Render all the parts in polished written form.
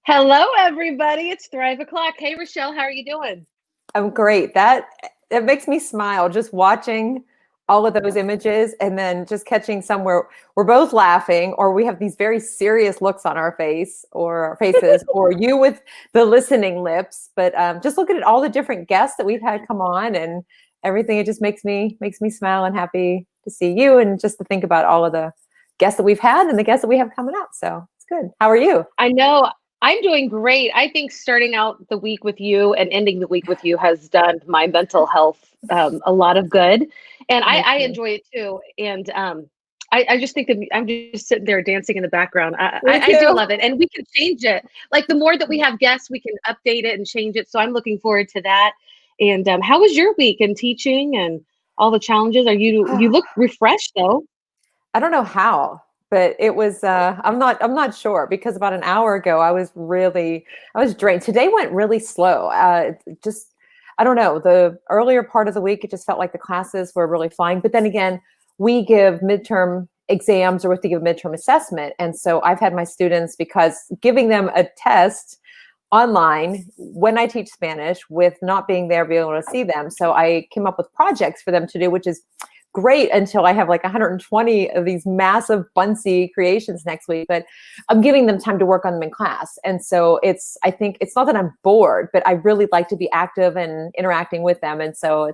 Hello, everybody. It's Thrive O'Clock. Hey, Rachelle, how are you doing? I'm great. It makes me smile just watching all of those images and then just catching somewhere we're both laughing or we have these very serious looks on our face or our faces or you with the listening lips. But just looking at all the different guests that we've had come on and everything, it just makes me smile and happy to see you and just to think about all of the guests that we've had and the guests that we have coming up. So it's good. How are you? I know I'm doing great. I think starting out the week with you and ending the week with you has done my mental health a lot of good. And I enjoy it too. And I just think that I'm just sitting there dancing in the background. Me I do too. love it. And we can change it. Like the more that we have guests, we can update it and change it. So I'm looking forward to that. And how was your week in teaching and all the challenges? You look refreshed though. I don't know how, but it was I'm not sure because about an hour ago I was drained. Today went really slow. Just I don't know. The earlier part of the week it just felt like the classes were really flying, but then again, we give midterm exams or we have to give a midterm assessment. And so I've had my students because giving them a test online when I teach Spanish with not being there, being able to see them. So I came up with projects for them to do, which is great until I have like 120 of these massive Bunsey creations next week, but I'm giving them time to work on them in class. And so I think it's not that I'm bored, but I really like to be active and interacting with them. And so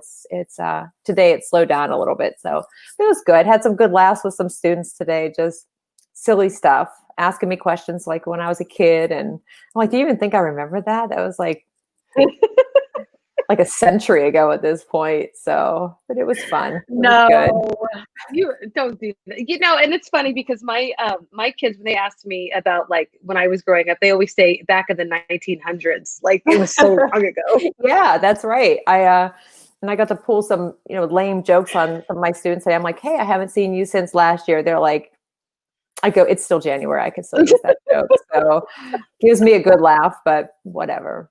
today it slowed down a little bit. So it was good. Had some good laughs with some students today, just silly stuff, asking me questions like when I was a kid. And I'm like, do you even think I remember that? That was like a century ago at this point. So, but it was fun. It was good. No, you don't do that. And it's funny because my kids, when they ask me about like when I was growing up, they always say back in the 1900s, like it was so long ago. Yeah, that's right. And I got to pull some, lame jokes on some of my students today. I'm like, hey, I haven't seen you since last year. They're like, I go, it's still January. I can still use that joke. So gives me a good laugh, but whatever.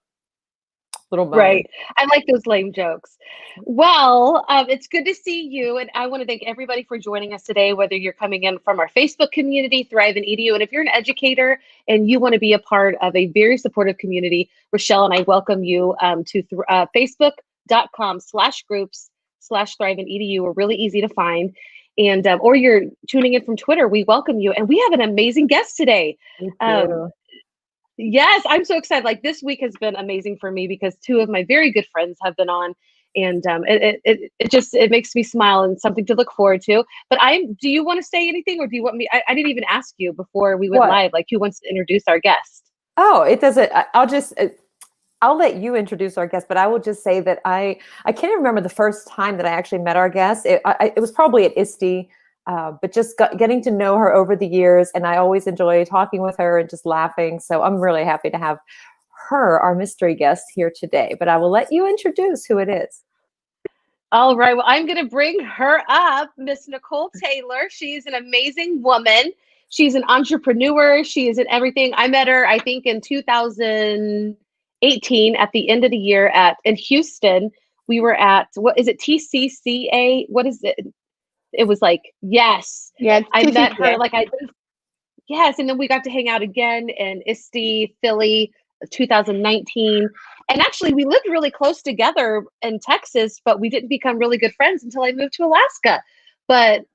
Little moment. Right. I like those lame jokes. Well, it's good to see you. And I want to thank everybody for joining us today, whether you're coming in from our Facebook community, Thrive and EDU. And if you're an educator and you want to be a part of a very supportive community, Rachelle and I welcome you to facebook.com/groups/Thrive and EDU. We're really easy to find. And or you're tuning in from Twitter, we welcome you. And we have an amazing guest today. Me too. Yes, I'm so excited. Like this week has been amazing for me because two of my very good friends have been on, and it makes me smile and something to look forward to. But do you want to say anything, or do you want me? I didn't even ask you before we went What? live. Like, who wants to introduce our guest? Oh, it doesn't. I'll let you introduce our guest, but I will just say that I can't even remember the first time that I actually met our guest. It was probably at EST, but just getting to know her over the years, and I always enjoy talking with her and just laughing. So I'm really happy to have her, our mystery guest, here today. But I will let you introduce who it is. All right. Well, I'm going to bring her up, Miss Knikole Taylor. She's an amazing woman. She's an entrepreneur. She is in everything. I met her, I think, in 2018 at the end of the year in Houston. We were at, what is it, TCCA? What is it? It was like, yes. Yeah, I met her yes. And then we got to hang out again in ISTE, Philly, 2019. And actually, we lived really close together in Texas, but we didn't become really good friends until I moved to Alaska. But,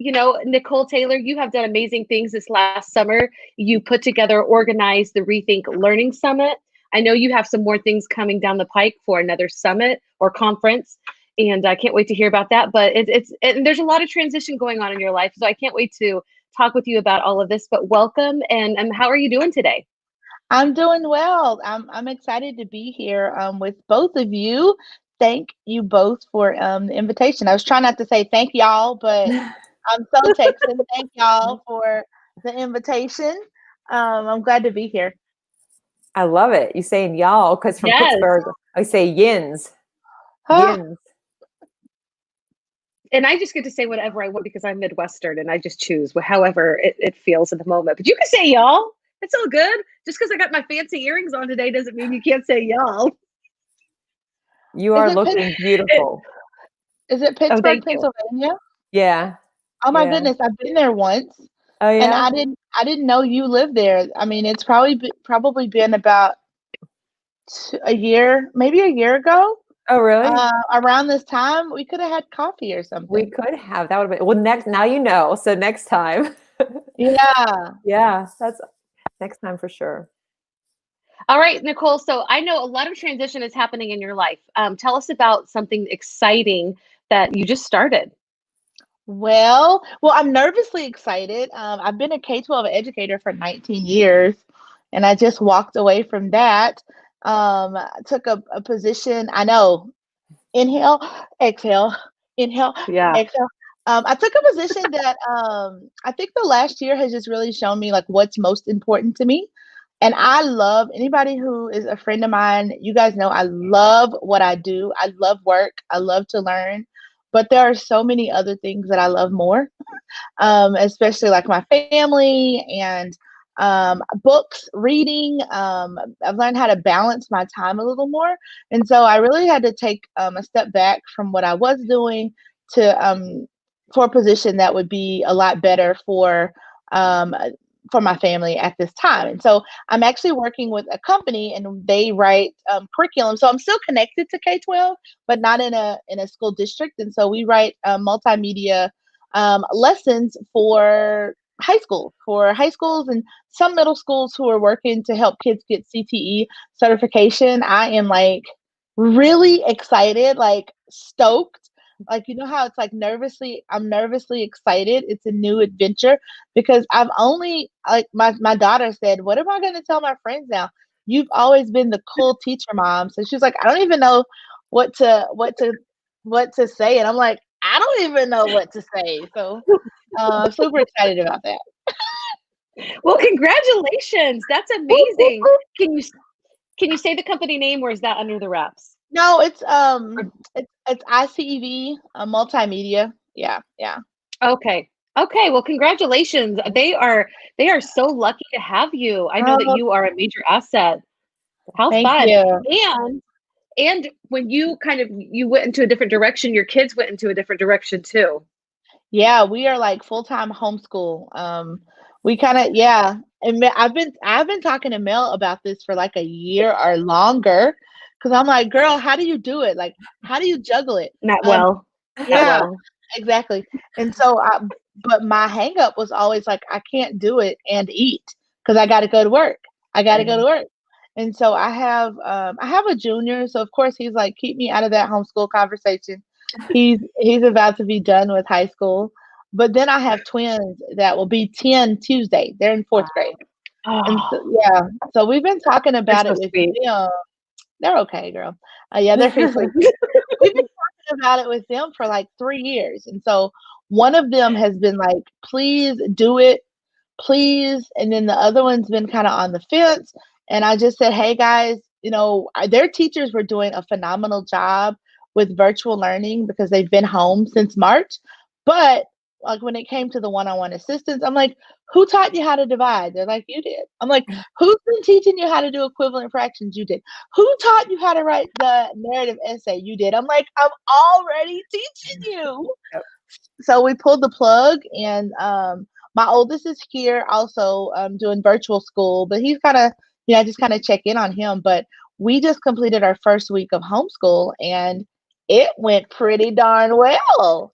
Knikole Taylor, you have done amazing things this last summer. You put together, organized the Rethink Learning Summit. I know you have some more things coming down the pike for another summit or conference. And I can't wait to hear about that. But there's a lot of transition going on in your life. So I can't wait to talk with you about all of this. But welcome. And how are you doing today? I'm doing well. I'm excited to be here with both of you. Thank you both for the invitation. I was trying not to say thank y'all, but I'm so Texan. Thank y'all for the invitation. I'm glad to be here. I love it. You saying y'all because from Pittsburgh, I say yins. Yins. And I just get to say whatever I want because I'm Midwestern and I just choose however it feels in the moment. But you can say y'all. It's all good. Just because I got my fancy earrings on today doesn't mean you can't say y'all. You are looking beautiful. Is it Pittsburgh, Pennsylvania? Yeah. Oh my goodness, I've been there once. Oh And yeah. I didn't know you lived there. I mean, it's probably been about a year, maybe a year ago. Oh really? Around this time, we could have had coffee or We something. could have. That would have been well. Next, now you know. So next time. Yeah. Yeah, that's next time for sure. All right, Nicole. So I know a lot of transition is happening in your life. Tell us about something exciting that you just started. Well, I'm nervously excited. I've been a K-12 educator for 19 years, and I just walked away from that. I took a position. I know, inhale, exhale, inhale, Yeah. exhale. I took a position that I think the last year has just really shown me like what's most important to me. And I love anybody who is a friend of mine. You guys know I love what I do. I love work. I love to learn. But there are so many other things that I love more, especially like my family and books, reading. I've learned how to balance my time a little more. And so I really had to take a step back from what I was doing to for a position that would be a lot better um, for my family at this time. And so I'm actually working with a company, and they write curriculum. So I'm still connected to K-12, but not in a school district. And so we write multimedia lessons for high schools and some middle schools who are working to help kids get CTE certification. I am like really excited, like stoked. Like, you know how it's like I'm nervously excited. It's a new adventure because I've only, like, my daughter said, "What am I going to tell my friends now? You've always been the cool teacher mom." So she's like, "I don't even know what to say." And I'm like, "I don't even know what to say." So super excited about that. Well, congratulations. That's Whoop, whoop, amazing. whoop. Can you can you say the company name, or is that under the wraps? No, it's ICEV, multimedia. Yeah, yeah. Okay. Okay. Well, congratulations. They are so lucky to have you. I know that Oh, you are a major asset. How thank fun. you. And when you went into a different direction, your kids went into a different direction too. Yeah, we are like full-time homeschool. We kind of, yeah. And I've been talking to Mel about this for like a year or longer, because I'm like, girl, how do you do it? Like, how do you juggle it? Not Um, well. Not yeah, well. exactly. And so but my hang up was always like, I can't do it and eat because I got to go to work. I got to go Mhm. to work. And so I have a junior, so of course he's like, keep me out of that homeschool conversation. He's about to be done with high school. But then I have twins that will be 10 Tuesday. They're in fourth grade. And so, Oh, yeah, so we've been talking they're about so it with sweet. them. They're okay, girl. Yeah, they're pretty sweet. We've been talking about it with them for like 3 years. And so one of them has been like, please do it, please. And then the other one's been kind of on the fence. And I just said, hey guys, their teachers were doing a phenomenal job with virtual learning because they've been home since March. But like when it came to the one-on-one assistance, I'm like, who taught you how to divide? They're like, you did. I'm like, who's been teaching you how to do equivalent fractions? You did. Who taught you how to write the narrative essay? You did. I'm like, I'm already teaching you. Yep. So we pulled the plug, and my oldest is here also doing virtual school, but he's kind of, I just kind of check in on him. But we just completed our first week of homeschool, and it went pretty darn well.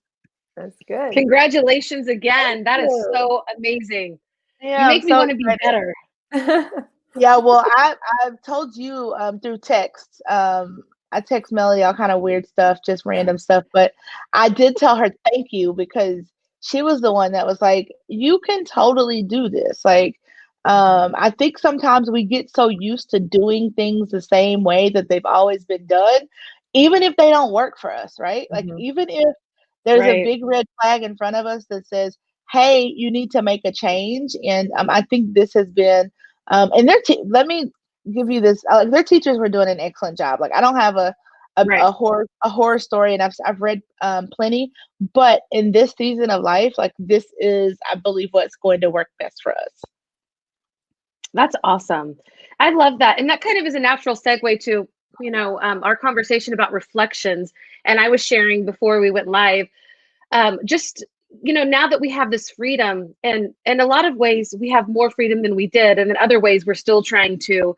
That's good. Congratulations Thank again. That is you. so amazing. You Yeah, I'm make me so want to be excited. better. Yeah, well, I've told you through text. I text Melody all kind of weird stuff, just random stuff. But I did tell her thank you because she was the one that was like, "You can totally do this." Like, I think sometimes we get so used to doing things the same way that they've always been done, even if they don't work for us, right? Like, Mhm. even if there's a Right. big red flag in front of us that says, "Hey, you need to make a change," and I think this has been and let me give you this. Their teachers were doing an excellent job. Like I don't have Right. a horror story, and I've read plenty, but in this season of life, like this is, I believe, what's going to work best for us. That's awesome. I love that. And that kind of is a natural segue to, our conversation about reflections. And I was sharing before we went live, just now that we have this freedom, and in a lot of ways we have more freedom than we did, and in other ways we're still trying to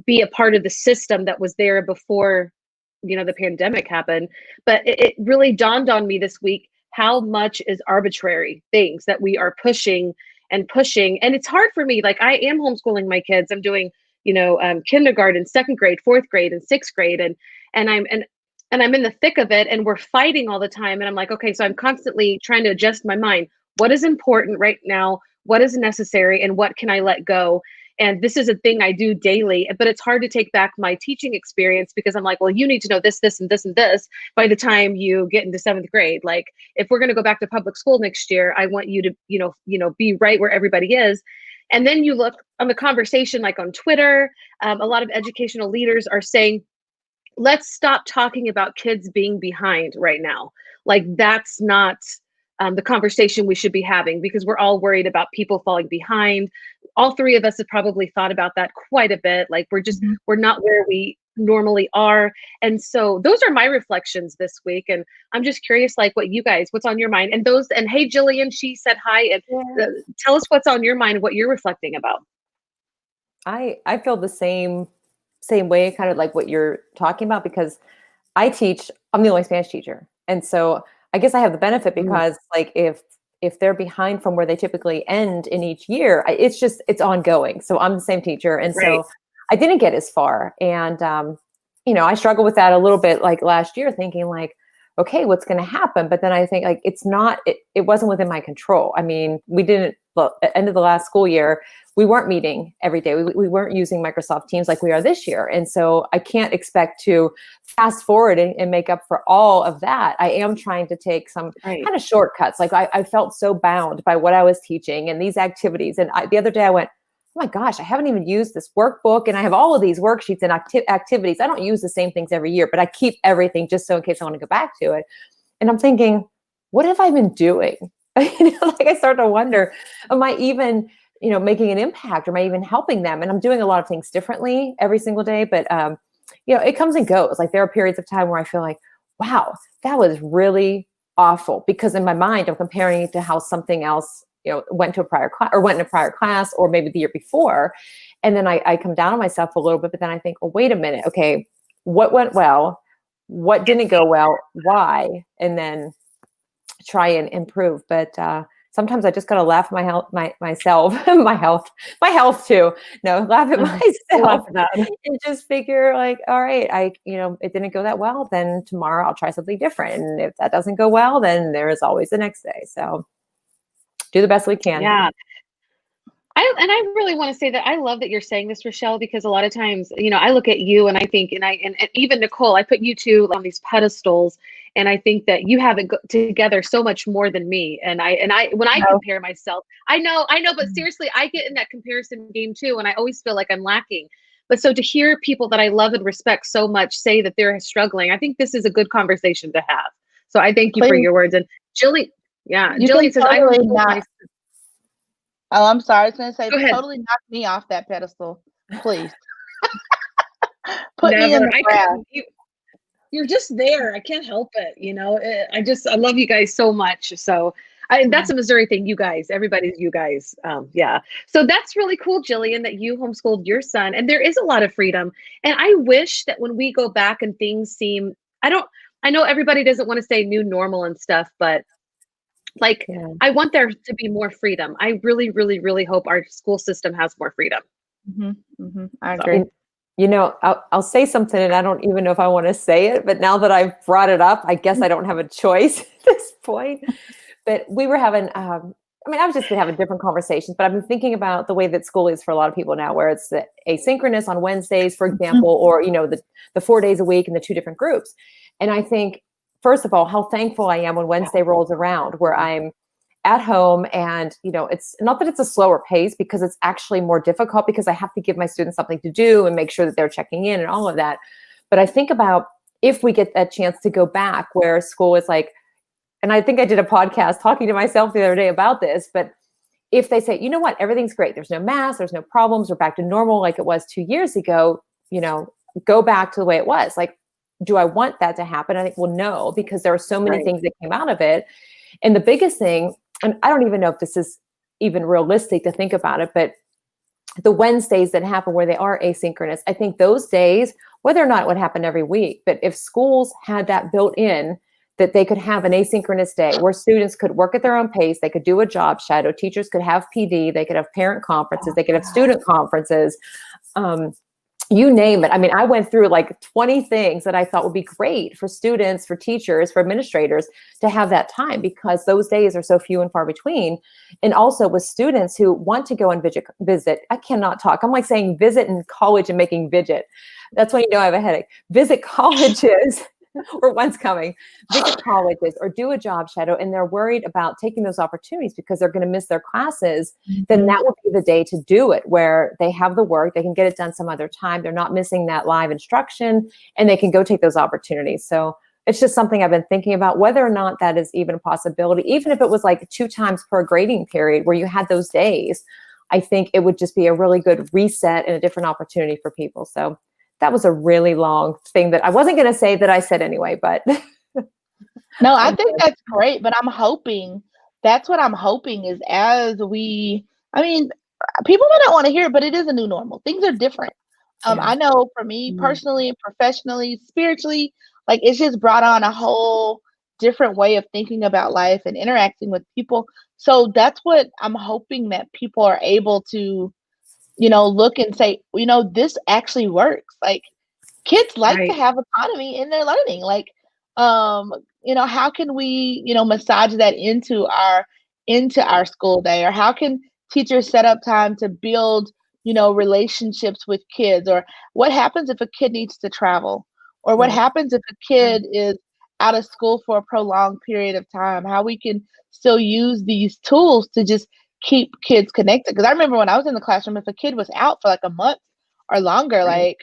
be a part of the system that was there before the pandemic happened. But it really dawned on me this week how much is arbitrary things that we are pushing and pushing. And it's hard for me. Like, I am homeschooling my kids. I'm doing kindergarten, second grade, fourth grade, and sixth grade, and I'm in the thick of it, and we're fighting all the time. And I'm like, okay, so I'm constantly trying to adjust my mind. What is important right now? What is necessary? And what can I let go? And this is a thing I do daily, but it's hard to take back my teaching experience, because I'm like, well, you need to know this, this, and this, and this by the time you get into seventh grade. Like, if we're going to go back to public school next year, I want you to, be right where everybody is. And then you look on the conversation, like on Twitter, a lot of educational leaders are saying, let's stop talking about kids being behind right now. Like, that's not the conversation we should be having, because we're all worried about people falling behind. All three of us have probably thought about that quite a bit. Like, we're not where we normally are. And so those are my reflections this week. And I'm just curious, like, what's on your mind? And hey, Jillian, she said hi. And tell us what's on your mind, what you're reflecting about. I feel the same way, kind of like what you're talking about, because I'm the only Spanish teacher. And so I guess I have the benefit, because like, if they're behind from where they typically end in each year, it's ongoing. So I'm the same teacher. And so I didn't get as far. And, I struggle with that a little bit, like last year, thinking like, okay, what's going to happen? But then I think, like, it wasn't within my control. I mean, at the end of the last school year, we weren't meeting every day. We weren't using Microsoft Teams like we are this year. And so I can't expect to fast forward and make up for all of that. I am trying to take some kind of shortcuts. Like, I felt so bound by what I was teaching and these activities. And the other day I went, oh my gosh, I haven't even used this workbook, and I have all of these worksheets and activities. I don't use the same things every year, but I keep everything just so in case I want to go back to it. And I'm thinking, what have I been doing? Like, I start to wonder, am I even making an impact? Or am I even helping them? And I'm doing a lot of things differently every single day, but it comes and goes. Like, there are periods of time where I feel like, wow, that was really awful, because in my mind, I'm comparing it to how something else, went in a prior class, or maybe the year before. And then I come down on myself a little bit, but then I think, oh, wait a minute. Okay, what went well? What didn't go well? Why? And then try and improve. But sometimes I just got to laugh at my health too. No, laugh at myself and just figure, like, all right, it didn't go that well. Then tomorrow I'll try something different. And if that doesn't go well, then there is always the next day. So do the best we can. Yeah. I really want to say that I love that you're saying this, Rachelle, because a lot of times, I look at you and I think, and even Nicole, I put you two on these pedestals, and I think that you have it together so much more than me. And when I compare myself, I know, but seriously, I get in that comparison game too. And I always feel like I'm lacking. But so to hear people that I love and respect so much say that they're struggling, I think this is a good conversation to have. So I thank you for your words. And Jillian, Jillian says, totally not. Oh, I'm sorry. I was going to say, totally knock me off that pedestal, please. Put me in the ground. You're just there. I can't help it. I love you guys so much. So that's a Missouri thing. You guys, everybody's you guys. Yeah. So that's really cool, Jillian, that you homeschooled your son, and there is a lot of freedom. And I wish that when we go back and things seem, I know everybody doesn't want to say new normal and stuff, but I want there to be more freedom. I really, really, really hope our school system has more freedom. I agree. I'll say something, and I don't even know if I want to say it, but now that I've brought it up, I guess I don't have a choice at this point. But we were having, I've just been having different conversations, but I've been thinking about the way that school is for a lot of people now, where it's the asynchronous on Wednesdays, for example, or, the 4 days a week in the two different groups. And I think, first of all, how thankful I am when Wednesday rolls around, where I'm at home, and, it's not that it's a slower pace, because it's actually more difficult, because I have to give my students something to do and make sure that they're checking in and all of that. But I think about, if we get that chance to go back where school is like, and I think I did a podcast talking to myself the other day about this, but if they say, you know what, everything's great, there's no masks, there's no problems, we're back to normal like it was 2 years ago, go back to the way it was. Like, do I want that to happen? I think, well, no, because there are so many things that came out of it. And the biggest thing, and I don't even know if this is even realistic to think about it, but the Wednesdays that happen where they are asynchronous, I think those days, whether or not it would happen every week, but if schools had that built in, that they could have an asynchronous day where students could work at their own pace, they could do a job shadow, teachers could have PD, they could have parent conferences, they could have student conferences, you name it. I mean, I went through like 20 things that I thought would be great for students, for teachers, for administrators to have that time, because those days are so few and far between. And also with students who want to go and visit, I cannot talk. I'm like saying visit in college and making vidget. That's when you know I have a headache. Visit colleges. Or one's coming, visit colleges or do a job shadow, and they're worried about taking those opportunities because they're going to miss their classes, then that would be the day to do it, where they have the work, they can get it done some other time, they're not missing that live instruction, and they can go take those opportunities. So it's just something I've been thinking about, whether or not that is even a possibility, even if it was like 2 times per grading period where you had those days. I think it would just be a really good reset and a different opportunity for people. So that was a really long thing that I wasn't going to say that I said anyway, but. No, I think that's great, but that's what I'm hoping is I mean, people may not want to hear it, but it is a new normal. Things are different. I know for me personally, professionally, spiritually, like it's just brought on a whole different way of thinking about life and interacting with people. So that's what I'm hoping, that people are able to, look and say, this actually works. Like kids like to have autonomy in their learning. Like, how can we, massage that into our school day? Or how can teachers set up time to build, relationships with kids? Or what happens if a kid needs to travel? Or what happens if a kid is out of school for a prolonged period of time? How we can still use these tools to just keep kids connected. Because I remember when I was in the classroom, if a kid was out for like a month or longer, like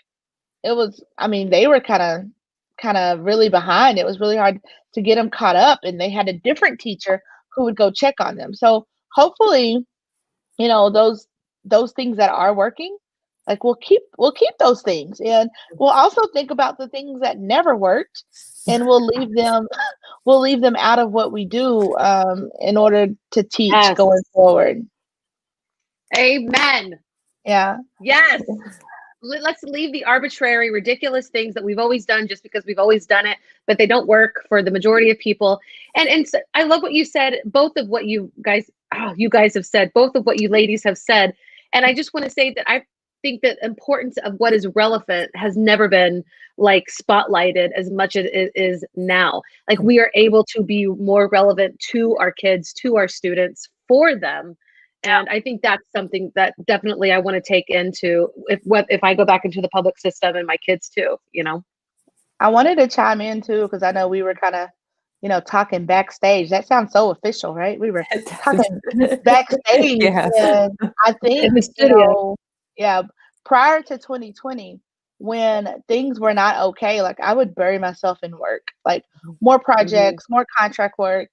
it was, they were kind of really behind. It was really hard to get them caught up, and they had a different teacher who would go check on them. So hopefully, those things that are working, like we'll keep those things, and we'll also think about the things that never worked, and we'll leave them out of what we do in order to teach going forward. Amen. Yeah. Yes. Let's leave the arbitrary, ridiculous things that we've always done just because we've always done it, but they don't work for the majority of people. And so I love what you said, both of what you guys have said, both of what you ladies have said. And I just want to say that I think that importance of what is relevant has never been like spotlighted as much as it is now. Like we are able to be more relevant to our kids, to our students, for them. And I think that's something that definitely I want to take into if I go back into the public system, and my kids too, I wanted to chime in too, because I know we were kind of, talking backstage. That sounds so official, right? We were talking backstage. And I think, prior to 2020, when things were not okay, like I would bury myself in work, like more projects, more contract work,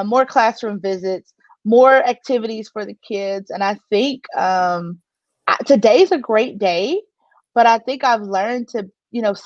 more classroom visits, more activities for the kids. And I think today's a great day, but I think I've learned to,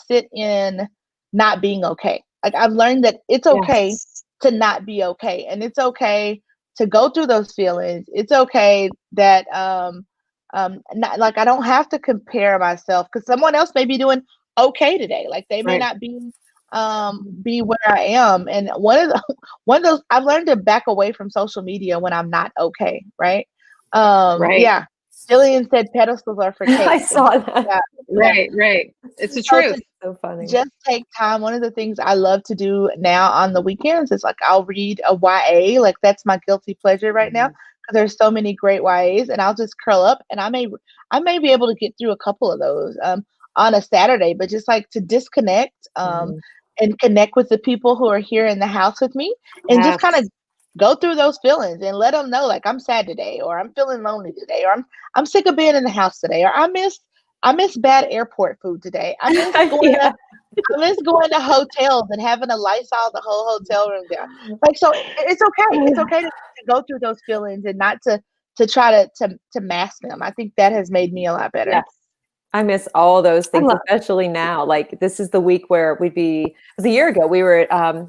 sit in not being okay. Like I've learned that it's okay to not be okay. And it's okay to go through those feelings. It's okay that, not, like I don't have to compare myself, because someone else may be doing okay today. Like they may not be where I am. And one of those, I've learned to back away from social media when I'm not okay. Right. Yeah. Jillian said pedestals are for cake. I saw that. Yeah. Right. It's the truth. So funny. Just take time. One of the things I love to do now on the weekends is like I'll read a YA. Like that's my guilty pleasure right now, because there's so many great YAs, and I'll just curl up, and I may be able to get through a couple of those on a Saturday, but just like to disconnect and connect with the people who are here in the house with me, and just kind of go through those feelings and let them know, like, I'm sad today, or I'm feeling lonely today, or I'm sick of being in the house today, or I miss bad airport food today. I miss going to hotels and having to Lysol the whole hotel room down. Like, so it's okay. It's okay to go through those feelings and not to try to mask them. I think that has made me a lot better. Yes. I miss all those I things, love. especially now. Like this is the week where it was a year ago. We were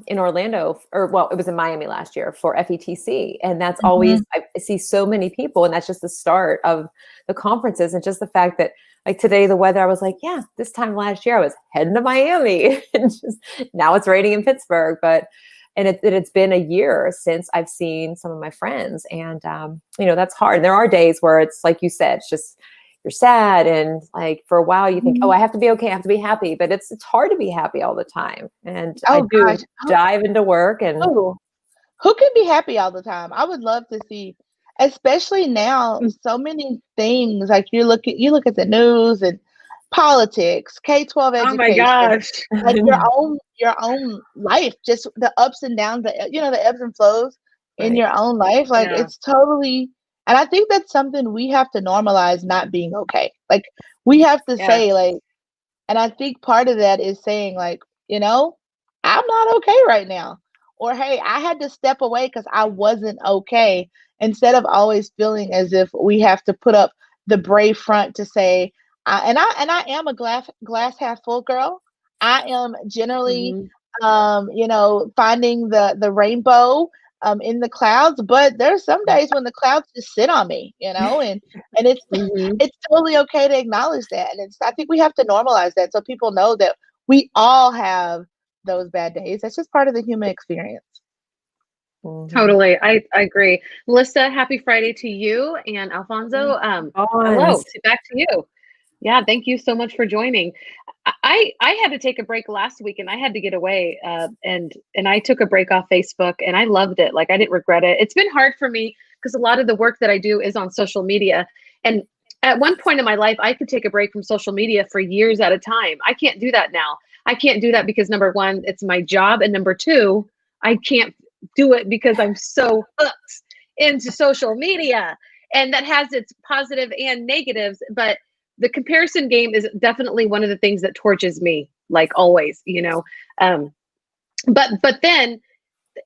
in Orlando, or well, it was in Miami last year for FETC, and that's always Mhm. I see so many people, and that's just the start of the conferences, and just the fact that like today the weather, I was like, yeah, this time last year I was heading to Miami, and just now it's raining in Pittsburgh, but. And it's been a year since I've seen some of my friends, and that's hard. And there are days where it's like you said, it's just you're sad, and like for a while you think, oh, I have to be okay, I have to be happy, but it's hard to be happy all the time. And I Oh do gosh. dive into work and Oh, who can be happy all the time? I would love to see, especially now, so many things like you look at the news and politics, K-12 Oh my education, gosh. like your own life, just the ups and downs, the ebbs and flows in right. your own life. Like Yeah. it's totally, and I think that's something we have to normalize not being okay. Like we have to Yes. say like, and I think part of that is saying like, you know, I'm not okay right now. Or hey, I had to step away because I wasn't okay. Instead of always feeling as if we have to put up the brave front to say, and I am a glass half full girl. I am generally Hmm. finding the rainbow in the clouds, but there's some days when the clouds just sit on me, and it's Hmm. it's totally okay to acknowledge that. And I think we have to normalize that so people know that we all have those bad days. That's just part of the human experience. Mhm. Totally. I agree. Melissa, happy Friday to you, and Alfonso. Hello, Bonds. back to you. Yeah, thank you so much for joining. I had to take a break last week, and I had to get away, and I took a break off Facebook, and I loved it. Like I didn't regret it. It's been hard for me because a lot of the work that I do is on social media, and at one point in my life, I could take a break from social media for years at a time. I can't do that now. I can't do that because number one, it's my job, and number two, I can't do it because I'm so hooked into social media, and that has its positive and negatives, but the comparison game is definitely one of the things that torches me, like always. um but then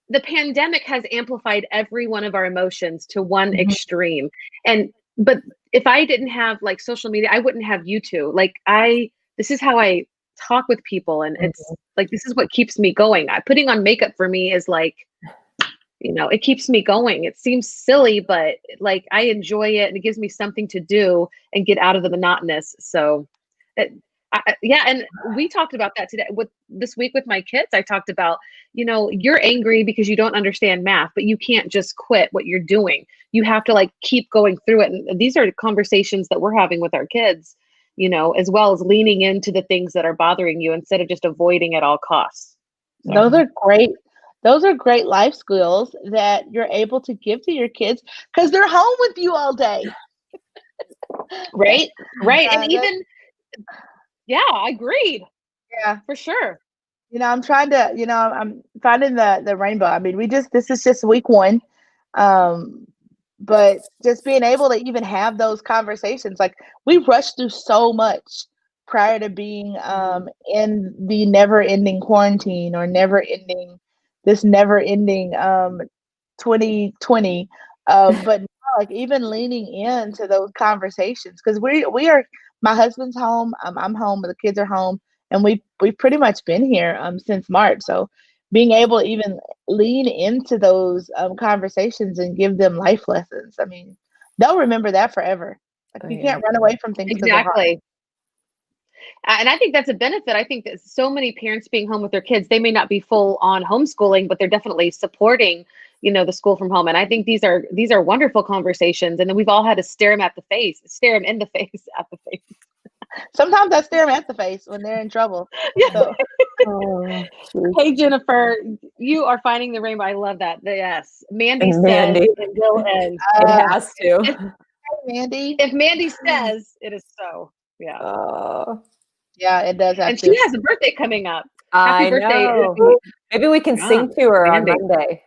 the pandemic has amplified every one of our emotions to one Mhm. extreme. And but if I didn't have like social media, I wouldn't have you two. Like I this is how I talk with people, and it's Mhm. like this is what keeps me going. Putting on makeup for me is like, it keeps me going. It seems silly, but like I enjoy it, and it gives me something to do and get out of the monotonous. So, yeah. And we talked about that today with this week with my kids. I talked about, you're angry because you don't understand math, but you can't just quit what you're doing. You have to like keep going through it. And these are conversations that we're having with our kids, as well as leaning into the things that are bothering you instead of just avoiding at all costs. So, Those are great. Those are great life skills that you're able to give to your kids because they're home with you all day. right, right. And That, even, yeah, I agreed yeah. for sure. I'm trying to, I'm finding the rainbow. I mean, this is just week one. Um, but just being able to even have those conversations, like we rushed through so much prior to being Mhm. in the never ending quarantine or never ending 2020. But now, like even leaning into those conversations because we are my husband's home, I'm home, the kids are home, and we've pretty much been here since March. So being able to even lean into those conversations and give them life lessons. I mean, they'll remember that forever. Like Oh, you yeah. can't run away from things because they're hard. Exactly. And I think that's a benefit. I think that so many parents being home with their kids, they may not be full on homeschooling, but they're definitely supporting, the school from home. And I think these are wonderful conversations. And then we've all had to stare them in the face at the face. Sometimes I stare them at the face when they're in trouble. Yeah. So Oh, shoot. Hey Jennifer, you are finding the rainbow. I love that. Yes. Mandy And says Mandy, it will end. it uh, has If, to. Mandy, if Mandy says it is so. Yeah. Oh, yeah, it does have And she to. has a birthday coming up. Happy I birthday. know. Maybe we can Yeah, sing to her on Mandy. Monday.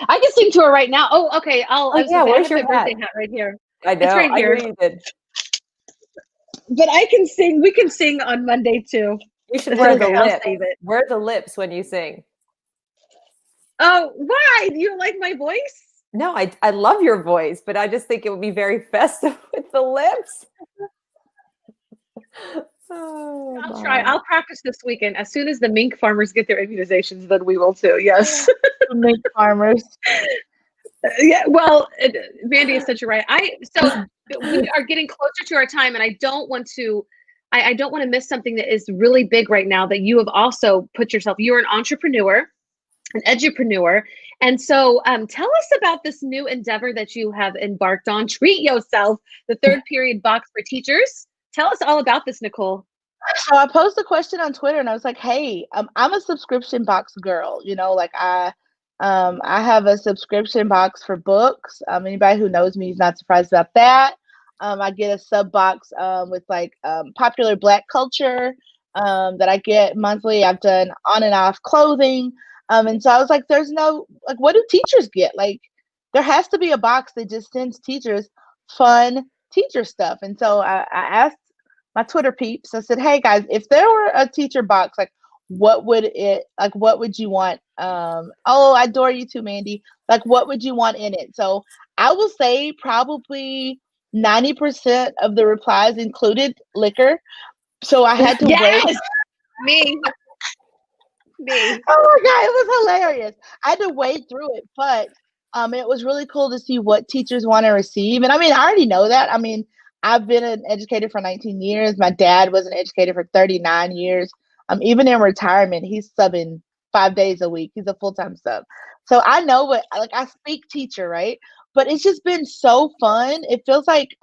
I can sing to her right now. Oh, okay. I Oh was gonna yeah, say I where's have your my hat? birthday hat right here. I It's know. right I knew here. you did. But I can sing. We can sing on Monday too. You should It's wear the okay. I'll lip. save it. Wear the lips when you sing. Oh, why? Do you like my voice? No, I love your voice, but I just think it would be very festive with the lips. Oh, I'll try. my. I'll practice this weekend. As soon as the mink farmers get their immunizations, then we will too. Yes. The mink farmers. Yeah. Well, Mandy is such a right. So we are getting closer to our time, and I don't want to. I don't want to miss something that is really big right now that you have also put yourself. You're an entrepreneur, an edupreneur. And so tell us about this new endeavor that you have embarked on. Treat yourself, the third period box for teachers. Tell us all about this, Nicole. So I posted a question on Twitter and I was like, hey, I'm a subscription box girl. You know, like I have a subscription box for books. Anybody who knows me is not surprised about that. I get a sub box with like popular Black culture that I get monthly. I've done on and off clothing. And so I was like, there's no, like, what do teachers get? Like, there has to be a box that just sends teachers fun teacher stuff. And so I asked my Twitter peeps. I said, hey guys, if there were a teacher box, like what would you want? Oh, I adore you too, Mandy. Like, what would you want in it? So I will say probably 90% of the replies included liquor. So I had to wait. Yes, me. Me. Oh my God, it was hilarious. I had to wade through it, but it was really cool to see what teachers want to receive. And I mean, I already know that. I mean, I've been an educator for 19 years. My dad was an educator for 39 years. Even in retirement, he's subbing 5 days a week. He's a full-time sub. So I know what, like, I speak teacher, right? But it's just been so fun. It feels like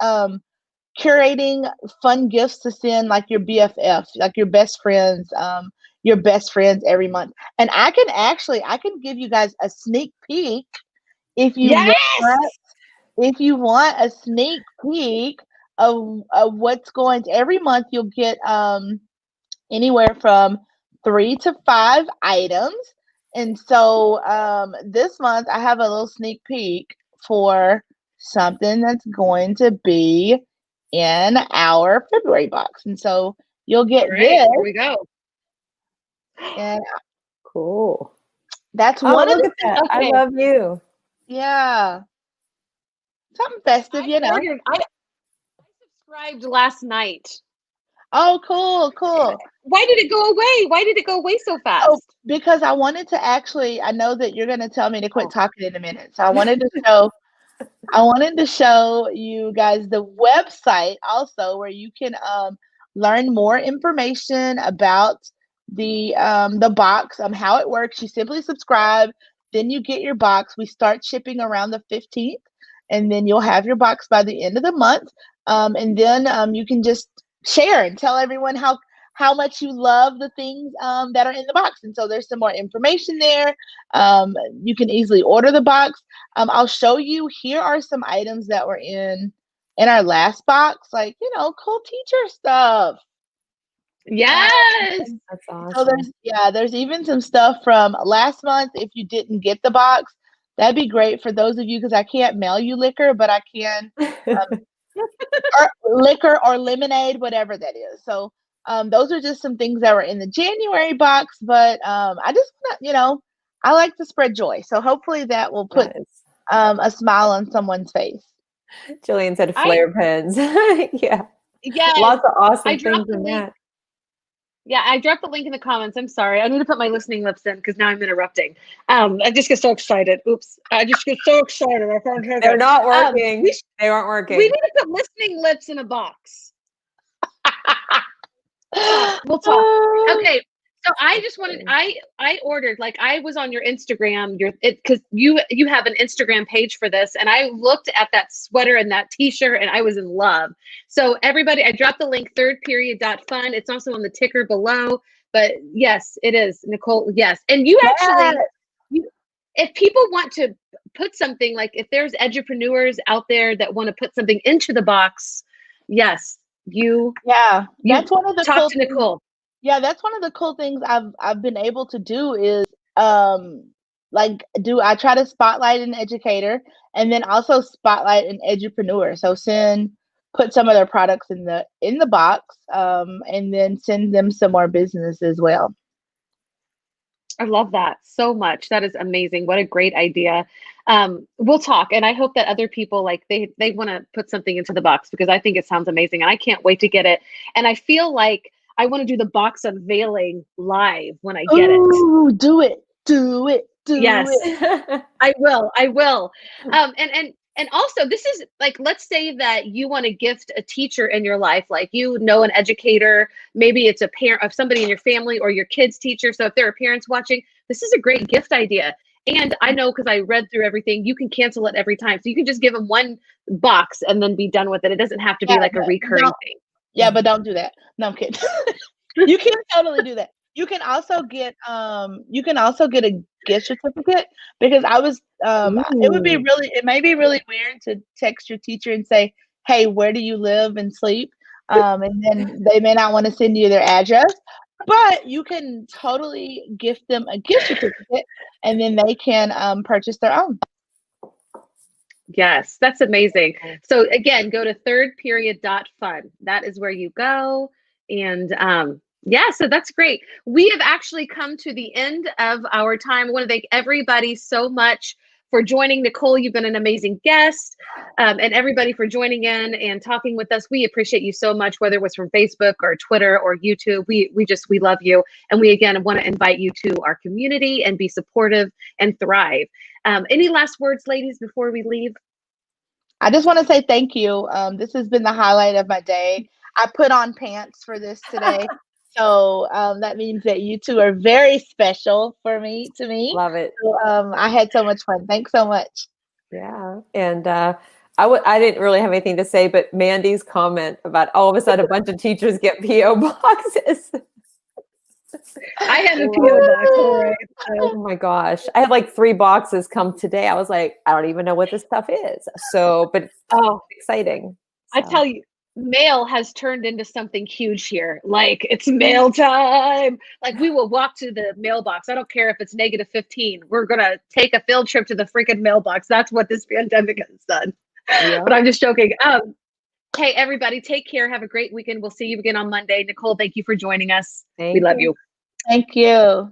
curating fun gifts to send like your BFF, like your best friends every month. And I can give you guys a sneak peek if you Yes. want a sneak peek of what's going to every month. You'll get anywhere from 3 to 5 items. And so this month I have a little sneak peek for something that's going to be in our February box. And so you'll get All right, this. here we go. And Cool. that's Oh, one of look the at that. Okay. I love you. yeah. Something festive, you know. I subscribed last night. Oh, cool. Why did it go away? Why did it go away so fast? Oh, because I wanted to actually, I know that you're gonna tell me to quit Oh. talking in a minute. So I wanted to show you guys the website also where you can learn more information about the box, how it works. You simply subscribe, then you get your box. We start shipping around the 15th, and then you'll have your box by the end of the month. And then you can just share and tell everyone how much you love the things that are in the box. And so there's some more information there. You can easily order the box. I'll show you. Here are some items that were in our last box, like, you know, cool teacher stuff. Yes. That's So awesome. there's even some stuff from last month. If you didn't get the box, that'd be great for those of you, because I can't mail you liquor, but I can or liquor or lemonade, whatever that is. So those are just some things that were in the January box, but I just want to, you know, I like to spread joy. So hopefully that will put Nice. a smile on someone's face. Jillian said I flare pens. Yeah. yes. Lots of I awesome things dropped the in link. that. Yeah, I dropped the link in the comments. I'm sorry. I need to put my listening lips in because now I'm interrupting. I just get so excited. Oops. I just get so excited. I found her. They're not We working. They aren't we working. need to put listening lips in a box. We'll talk. Okay. So I just wanted I ordered, like, I was on your Instagram, because you have an Instagram page for this, and I looked at that sweater and that t-shirt and I was in love. So everybody, I dropped the link thirdperiod.fun. It's also on the ticker below. But yes, it is, Nicole. Yes. And you actually if people want to put something, like if there's edupreneurs out there that want to put something into the box, yes, that's one of the talk cool to Nicole. things. Yeah, that's one of the cool things I've been able to do is I try to spotlight an educator and then also spotlight an edupreneur. So put some of their products in the box and then send them some more business as well. I love that so much. That is amazing. What a great idea. we'll talk. And I hope that other people like they want to put something into the box because I think it sounds amazing and I can't wait to get it. And I feel like I want to do the box unveiling live when I get it. Ooh, do it. Do it. Do Yes, it. I will. I will. And also this is like, let's say that you want to gift a teacher in your life, like, you know, an educator, maybe it's a parent of somebody in your family or your kid's teacher. So if there are parents watching, this is a great gift idea. And I know, because I read through everything, you can cancel it every time. So you can just give them one box and then be done with it. It doesn't have to be like a recurring thing. Yeah, but don't do that. No, I'm kidding. You can totally do that. You can also get a gift certificate, because I was it may be really weird to text your teacher and say, "Hey, where do you live and sleep?" And then they may not want to send you their address, but you can totally gift them a gift certificate, and then they can purchase their own. Yes, that's amazing. So again, go to thirdperiod.fun. That is where you go. And yeah, so that's great. We have actually come to the end of our time. I want to thank everybody so much for joining. Nicole, you've been an amazing guest, and everybody for joining in and talking with us. We appreciate you so much, whether it was from Facebook or Twitter or YouTube. We love you. And we, again, want to invite you to our community and be supportive and thrive. Any last words, ladies, before we leave? I just want to say thank you. This has been the highlight of my day. I put on pants for this today. So that means that you two are very special to me. Love it. So, I had so much fun. Thanks so much. Yeah. And I didn't really have anything to say, but Mandy's comment about all of a sudden a bunch of teachers get PO boxes. I have a PO box. All right. Oh my gosh. I had like 3 boxes come today. I was like, I don't even know what this stuff is. So, but exciting. I tell you, mail has turned into something huge here. Like, it's mail time. Like, we will walk to the mailbox. I don't care if it's -15. We're going to take a field trip to the freaking mailbox. That's what this pandemic has done. Yeah. But I'm just joking. Hey, everybody, take care. Have a great weekend. We'll see you again on Monday. Nicole, thank you for joining us. We love you. Thank you.